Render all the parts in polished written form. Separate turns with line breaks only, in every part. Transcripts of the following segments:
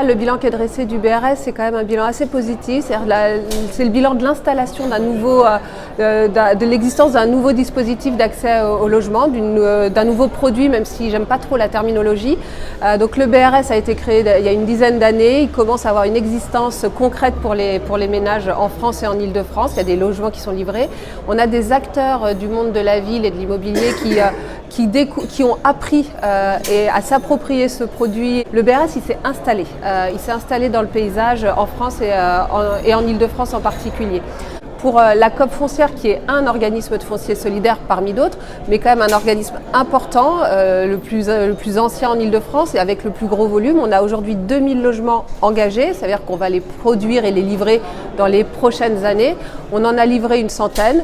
Le bilan qui est dressé du BRS, c'est quand même un bilan assez positif. C'est le bilan de l'installation de l'existence d'un nouveau dispositif d'accès au logement, d'un nouveau produit, même si j'aime pas trop la terminologie. Donc le BRS a été créé il y a une dizaine d'années. Il commence à avoir une existence concrète pour les ménages en France et en Île-de-France. Il y a des logements qui sont livrés. On a des acteurs du monde de la ville et de l'immobilier qui ont appris à s'approprier ce produit. Le BRS, il s'est installé. Il s'est installé dans le paysage en France et en Île-de-France en particulier. Pour la COP Foncière, qui est un organisme de foncier solidaire parmi d'autres, mais quand même un organisme important, le plus ancien en Île-de-France et avec le plus gros volume. On a aujourd'hui 2000 logements engagés, ça veut dire qu'on va les produire et les livrer dans les prochaines années. On en a livré une centaine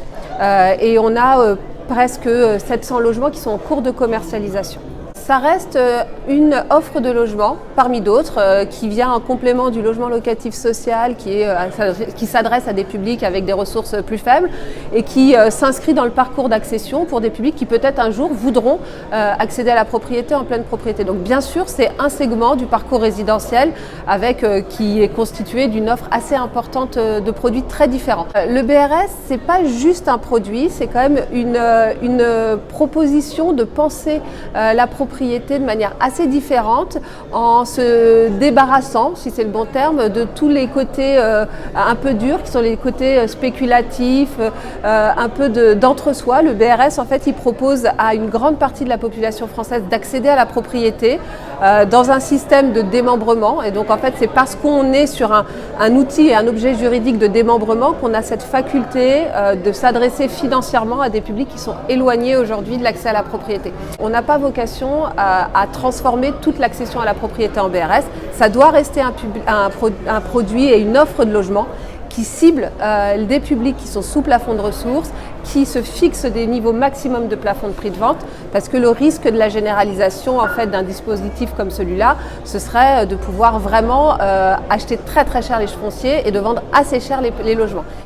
et on a presque 700 logements qui sont en cours de commercialisation. Ça reste une offre de logement parmi d'autres qui vient en complément du logement locatif social qui s'adresse à des publics avec des ressources plus faibles et qui s'inscrit dans le parcours d'accession pour des publics qui peut-être un jour voudront accéder à la propriété en pleine propriété. Donc bien sûr, c'est un segment du parcours résidentiel qui est constitué d'une offre assez importante de produits très différents. Le BRS, c'est pas juste un produit, c'est quand même une proposition de penser la propriété de manière assez différente en se débarrassant, si c'est le bon terme, de tous les côtés un peu durs qui sont les côtés spéculatifs, un peu d'entre-soi. Le BRS, en fait, il propose à une grande partie de la population française d'accéder à la propriété dans un système de démembrement. Et donc, en fait, c'est parce qu'on est sur un outil et un objet juridique de démembrement qu'on a cette faculté de s'adresser financièrement à des publics qui sont éloignés aujourd'hui de l'accès à la propriété. On n'a pas vocation à transformer toute l'accession à la propriété en BRS. Ça doit rester un produit et une offre de logement qui cible des publics qui sont sous plafond de ressources, qui se fixent des niveaux maximum de plafond de prix de vente, parce que le risque de la généralisation en fait, d'un dispositif comme celui-là, ce serait de pouvoir vraiment acheter très très cher les fonciers et de vendre assez cher les logements.